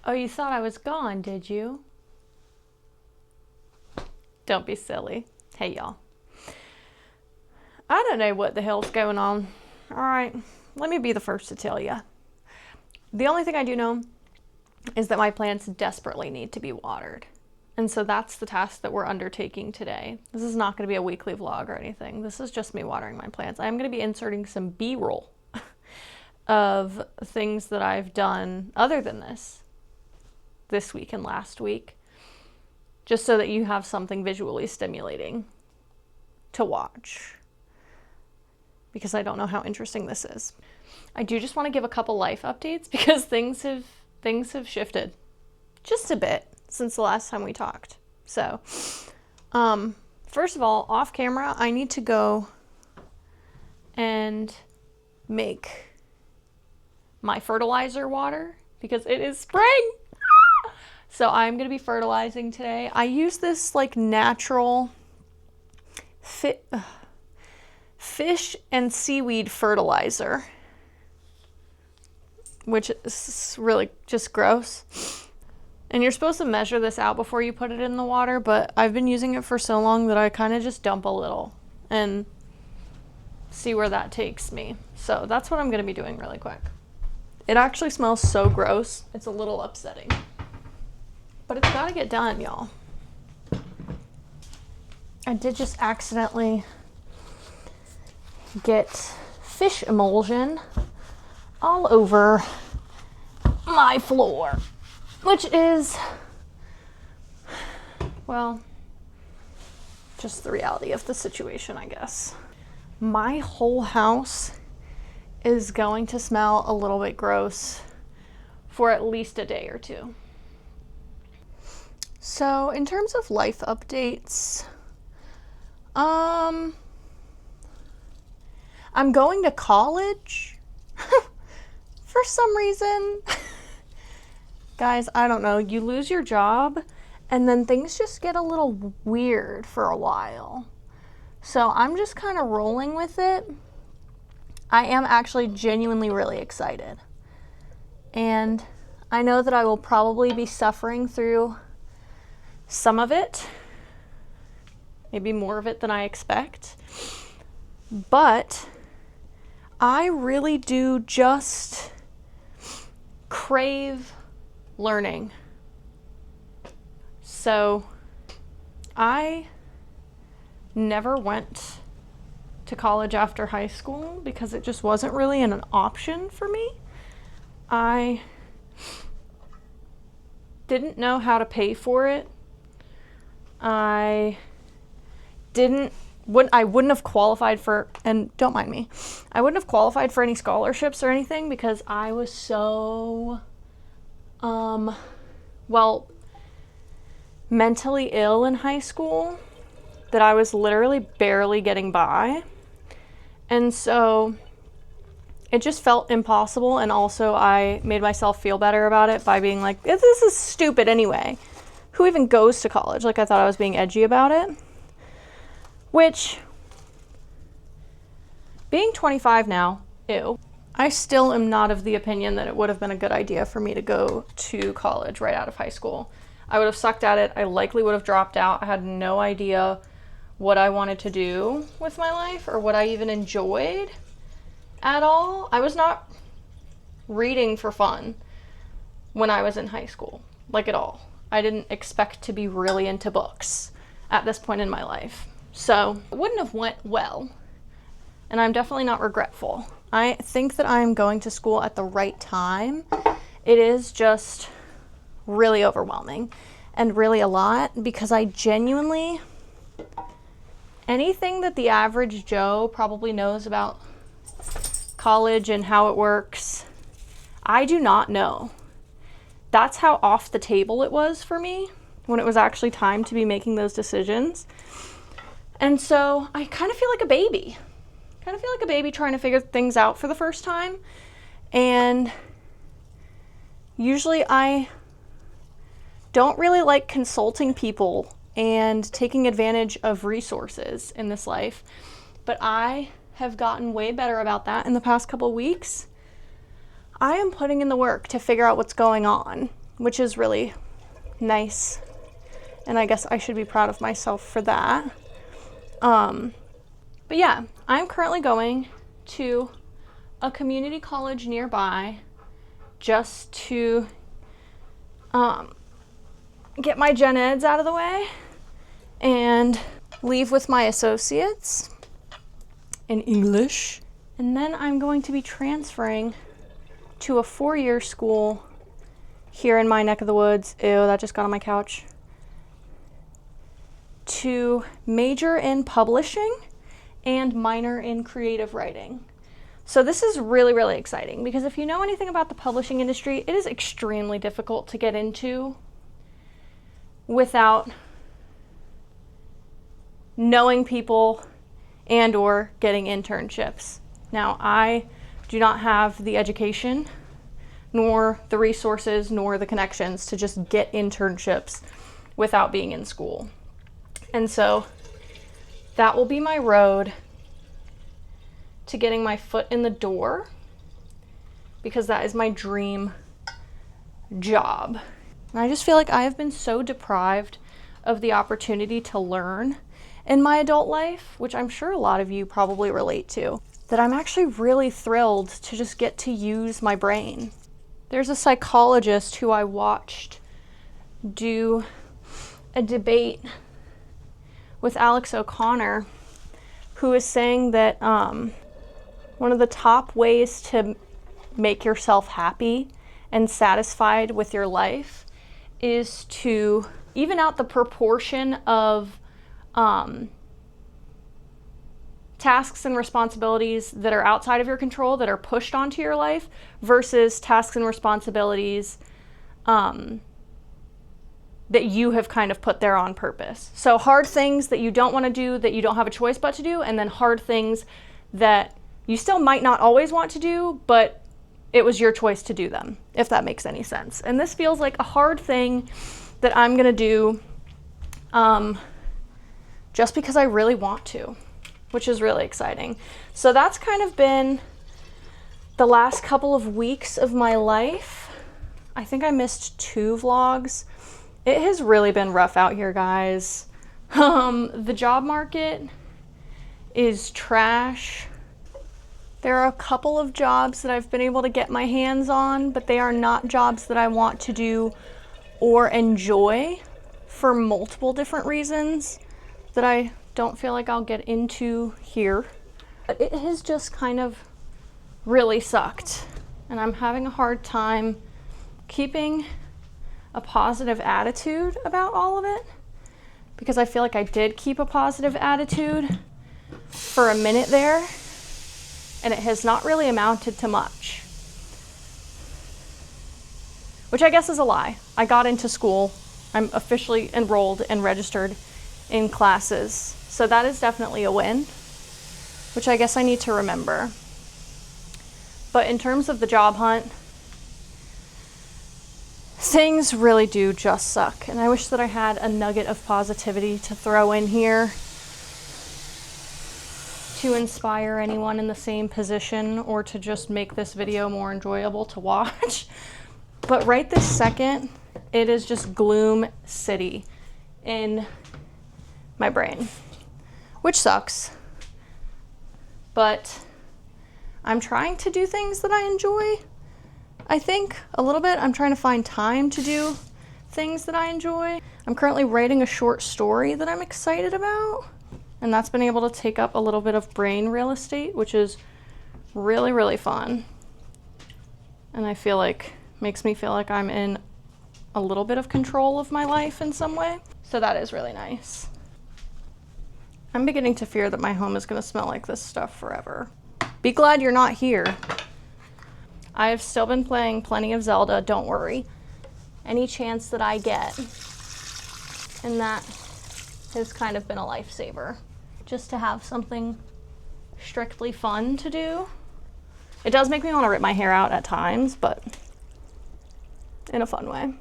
Oh, you thought I was gone, did you? Don't be silly. Hey, y'all. I don't know what the hell's going on. All right, let me be the first to tell you. The only thing I do know is that my plants desperately need to be watered. And so that's the task that we're undertaking today. This is not going to be a weekly vlog or anything. This is just me watering my plants. I'm going to be inserting some B-roll of things that I've done other than this week and last week, just so that you have something visually stimulating to watch, because I don't know how interesting this is. I do just want to give a couple life updates because things have shifted just a bit since the last time we talked. So, first of all, off camera, I need to go and make my fertilizer water because it is spring. So I'm going to be fertilizing today. I use this like natural fish and seaweed fertilizer, which is really just gross. And you're supposed to measure this out before you put it in the water, but I've been using it for so long that I kind of just dump a little and see where that takes me. So that's what I'm going to be doing really quick. It actually smells so gross. It's a little upsetting. But it's got to get done, y'all. I did just accidentally get fish emulsion all over my floor, which is, well, just the reality of the situation, I guess. My whole house is going to smell a little bit gross for at least a day or two. So in terms of life updates, I'm going to college for some reason. Guys, I don't know. You lose your job and then things just get a little weird for a while. So I'm just kind of rolling with it. I am actually genuinely really excited. And I know that I will probably be suffering through some of it, maybe more of it than I expect, but I really do just crave learning. So I never went to college after high school because it just wasn't really an option for me. I didn't know how to pay for it. I wouldn't have qualified for, and don't mind me, I wouldn't have qualified for any scholarships or anything because I was so, mentally ill in high school that I was literally barely getting by. And so it just felt impossible. And also I made myself feel better about it by being like, this is stupid anyway. Who even goes to college? Like, I thought I was being edgy about it. Which, being 25 now, ew. I still am not of the opinion that it would have been a good idea for me to go to college right out of high school. I would have sucked at it. I likely would have dropped out. I had no idea what I wanted to do with my life or what I even enjoyed at all. I was not reading for fun when I was in high school, like at all. I didn't expect to be really into books at this point in my life. So it wouldn't have went well, and I'm definitely not regretful. I think that I'm going to school at the right time. It is just really overwhelming and really a lot because I genuinely, anything that the average Joe probably knows about college and how it works, I do not know. That's how off the table it was for me when it was actually time to be making those decisions. And so I kind of feel like a baby. Trying to figure things out for the first time. And usually I don't really like consulting people and taking advantage of resources in this life. But I have gotten way better about that in the past couple weeks. I am putting in the work to figure out what's going on which is really nice. And I guess I should be proud of myself for that. But yeah, I'm currently going to a community college nearby just to get my gen eds out of the way and leave with my associates in English. And then I'm going to be transferring to a 4-year school here in my neck of the woods. Ew, that just got on my couch. To major in publishing and minor in creative writing. So this is really, really exciting because if you know anything about the publishing industry, it is extremely difficult to get into without knowing people and or getting internships. Now, I do not have the education, nor the resources, nor the connections to just get internships without being in school. And so that will be my road to getting my foot in the door, because that is my dream job. And I just feel like I have been so deprived of the opportunity to learn in my adult life, which I'm sure a lot of you probably relate to, that I'm actually really thrilled to just get to use my brain. There's a psychologist who I watched do a debate with Alex O'Connor, who is saying that one of the top ways to make yourself happy and satisfied with your life is to even out the proportion of tasks and responsibilities that are outside of your control that are pushed onto your life versus tasks and responsibilities that you have kind of put there on purpose. So hard things that you don't want to do, that you don't have a choice but to do, and then hard things that you still might not always want to do, but it was your choice to do them, if that makes any sense. And this feels like a hard thing that I'm gonna do just because I really want to, which is really exciting. So that's kind of been the last couple of weeks of my life. I think I missed 2 vlogs. It has really been rough out here, guys. The job market is trash. There are a couple of jobs that I've been able to get my hands on, but they are not jobs that I want to do or enjoy for multiple different reasons that I don't feel like I'll get into here. But it has just kind of really sucked, and I'm having a hard time keeping a positive attitude about all of it, because I feel like I did keep a positive attitude for a minute there, and it has not really amounted to much. Which I guess is a lie. I got into school. I'm officially enrolled and registered in classes. So that is definitely a win, which I guess I need to remember. But in terms of the job hunt, things really do just suck. And I wish that I had a nugget of positivity to throw in here to inspire anyone in the same position or to just make this video more enjoyable to watch. But right this second, it is just gloom city in my brain, which sucks. But I'm trying to do things that I enjoy. I think a little bit. I'm trying to find time to do things that I enjoy. I'm currently writing a short story that I'm excited about, and that's been able to take up a little bit of brain real estate, which is really, really fun. And I feel like, makes me feel like I'm in a little bit of control of my life in some way. So that is really nice. I'm beginning to fear that my home is gonna smell like this stuff forever. Be glad you're not here. I have still been playing plenty of Zelda, don't worry. Any chance that I get. And that has kind of been a lifesaver. Just to have something strictly fun to do. It does make me want to rip my hair out at times, but in a fun way.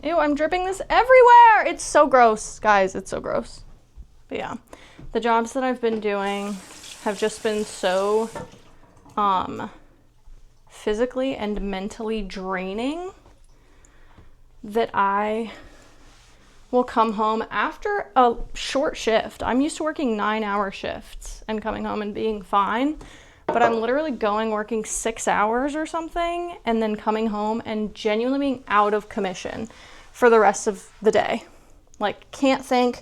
Ew, I'm dripping this everywhere! It's so gross, guys, it's so gross. But yeah, the jobs that I've been doing have just been so physically and mentally draining that I will come home after a short shift. I'm used to working 9-hour shifts and coming home and being fine, but I'm literally working 6 hours or something and then coming home and genuinely being out of commission for the rest of the day. Like, can't think,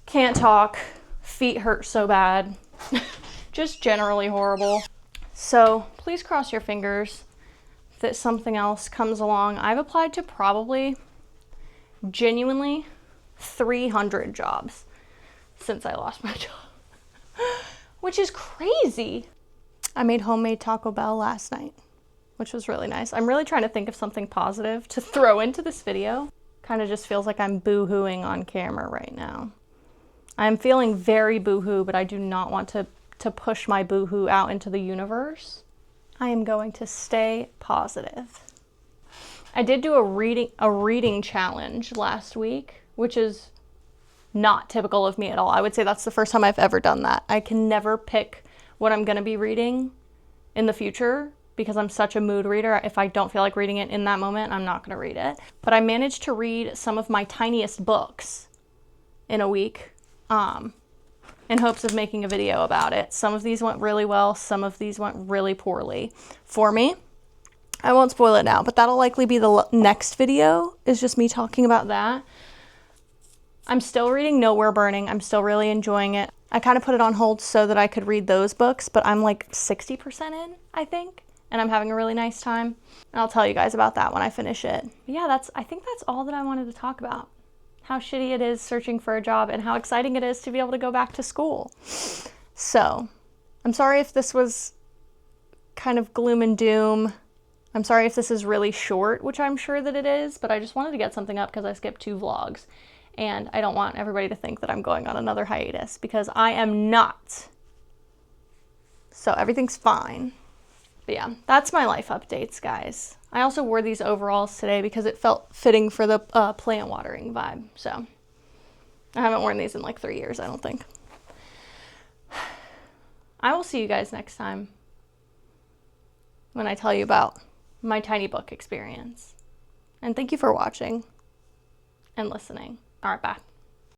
can't talk, feet hurt so bad, just generally horrible. So please cross your fingers that something else comes along. I've applied to probably genuinely 300 jobs since I lost my job, which is crazy. I made homemade Taco Bell last night, which was really nice. I'm really trying to think of something positive to throw into this video. Kind of just feels like I'm boo-hooing on camera right now. I'm feeling very boo-hoo, but I do not want to push my boo-hoo out into the universe. I am going to stay positive. I did do a reading challenge last week, which is not typical of me at all. I would say that's the first time I've ever done that. I can never pick what I'm going to be reading in the future because I'm such a mood reader. If I don't feel like reading it in that moment, I'm not going to read it. But I managed to read some of my tiniest books in a week in hopes of making a video about it. Some of these went really well. Some of these went really poorly for me. I won't spoil it now, but that'll likely be the next video, is just me talking about that. I'm still reading Nowhere Burning. I'm still really enjoying it. I kind of put it on hold so that I could read those books, but I'm like 60% in, I think, and I'm having a really nice time. And I'll tell you guys about that when I finish it. But yeah, I think that's all that I wanted to talk about. How shitty it is searching for a job and how exciting it is to be able to go back to school. So, I'm sorry if this was kind of gloom and doom. I'm sorry if this is really short, which I'm sure that it is, but I just wanted to get something up because I skipped 2 vlogs. And I don't want everybody to think that I'm going on another hiatus, because I am not. So everything's fine. But yeah, that's my life updates, guys. I also wore these overalls today because it felt fitting for the plant watering vibe. So I haven't worn these in like 3 years, I don't think. I will see you guys next time when I tell you about my tiny book experience. And thank you for watching and listening. All right, bye.